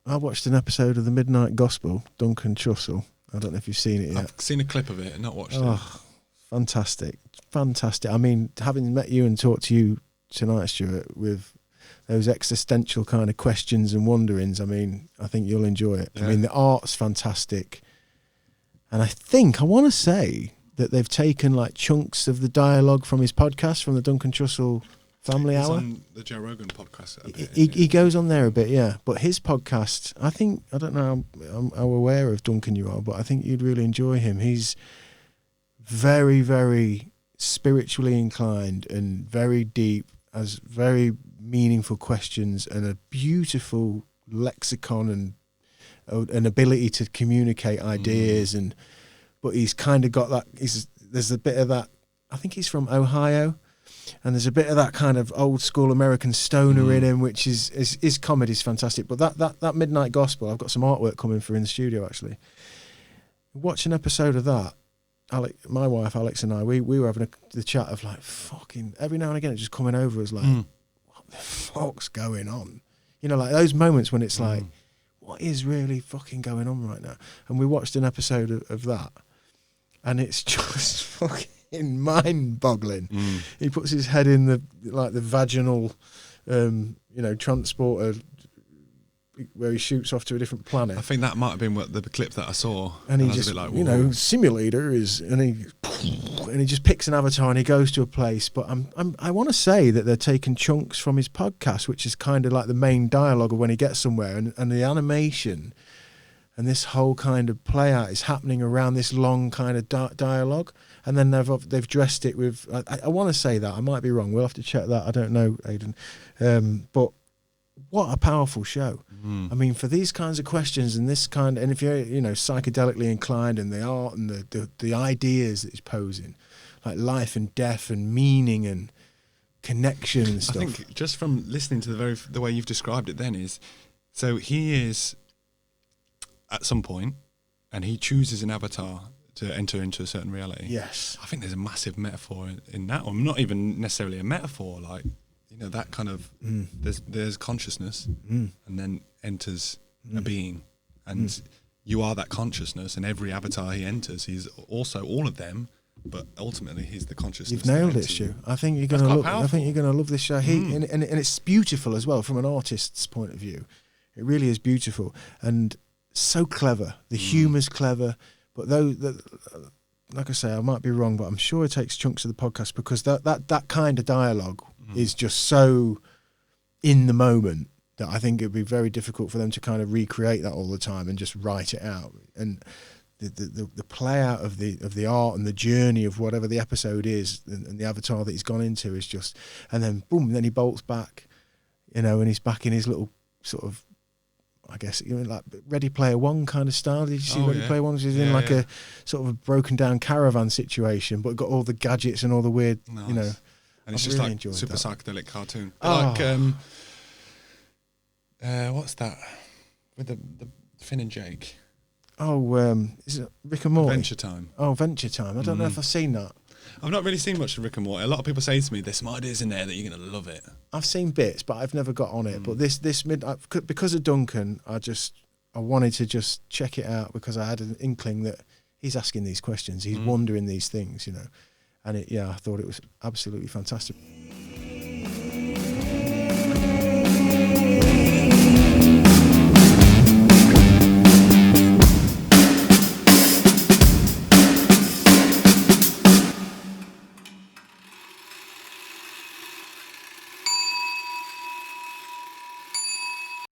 I watched an episode of the Midnight Gospel, Duncan Trussell. I don't know if you've seen it yet. I've seen a clip of it and not watched it. Oh, fantastic. I mean, having met you and talked to you tonight, Stuart, with those existential kind of questions and wonderings, I mean, I think you'll enjoy it. Yeah. I mean, the art's fantastic. And I want to say that they've taken like chunks of the dialogue from his podcast, from the Duncan Trussell Family Hour. On the Joe Rogan podcast. He goes on there a bit, yeah. But his podcast, I don't know how aware of Duncan you are, but I think you'd really enjoy him. He's very, very spiritually inclined and very deep, has very meaningful questions and a beautiful lexicon and an ability to communicate ideas. But he's kind of got that. There's a bit of that. I think he's from Ohio. And there's a bit of that kind of old school American stoner in him, which is his comedy's fantastic. But that Midnight Gospel, I've got some artwork coming for in the studio actually. Watch an episode of that. My wife Alex and I, we were having the chat of like fucking every now and again, it just coming over us like, what the fuck's going on? You know, like those moments when it's like, what is really fucking going on right now? And we watched an episode of that, and it's just fucking mind-boggling. He puts his head in the vaginal, transporter where he shoots off to a different planet. I think that might have been the clip that I saw. And he just, like, simulator is, and he just picks an avatar and he goes to a place. But I want to say that they're taking chunks from his podcast, which is kind of like the main dialogue of when he gets somewhere, and the animation and this whole kind of play out is happening around this long kind of dialogue. And then they've dressed it with, I want to say that, I might be wrong, we'll have to check that, I don't know, Aidan. But what a powerful show. I mean, for these kinds of questions and this kind, and if you're, psychedelically inclined, and the art and the ideas that he's posing, like life and death and meaning and connection and stuff. I think just from listening to the way you've described it then is, so he is at some point and he chooses an avatar to enter into a certain reality. Yes. I think there's a massive metaphor in that one. Not even necessarily a metaphor, like, that kind of, there's consciousness and then enters a being. And you are that consciousness, and every avatar he enters, he's also all of them, but ultimately he's the consciousness. You've nailed it, Stu. I think you're going to love. I think you're going to love this show. And it's beautiful as well from an artist's point of view. It really is beautiful and so clever. The humour's clever, but like I say, I might be wrong, but I'm sure it takes chunks of the podcast because that kind of dialogue is just so in the moment that I think it'd be very difficult for them to kind of recreate that all the time and just write it out. And the play out of the art and the journey of whatever the episode is and the avatar that he's gone into is just, and then boom, then he bolts back, and he's back in his little sort of, I guess, like Ready Player One kind of style. Did you see Ready Player One? He's in a sort of a broken down caravan situation, but got all the gadgets and all the weird, nice. And it's I've just really like super psychedelic cartoon. Oh. Like, what's that? With the Finn and Jake. Oh, is it Rick and Morty? Adventure Time. Oh, Adventure Time. I don't know if I've seen that. I've not really seen much of Rick and Morty. A lot of people say to me, there's some ideas in there that you're going to love it. I've seen bits, but I've never got on it. But because of Duncan, I wanted to just check it out because I had an inkling that he's asking these questions. He's wondering these things, And I thought it was absolutely fantastic.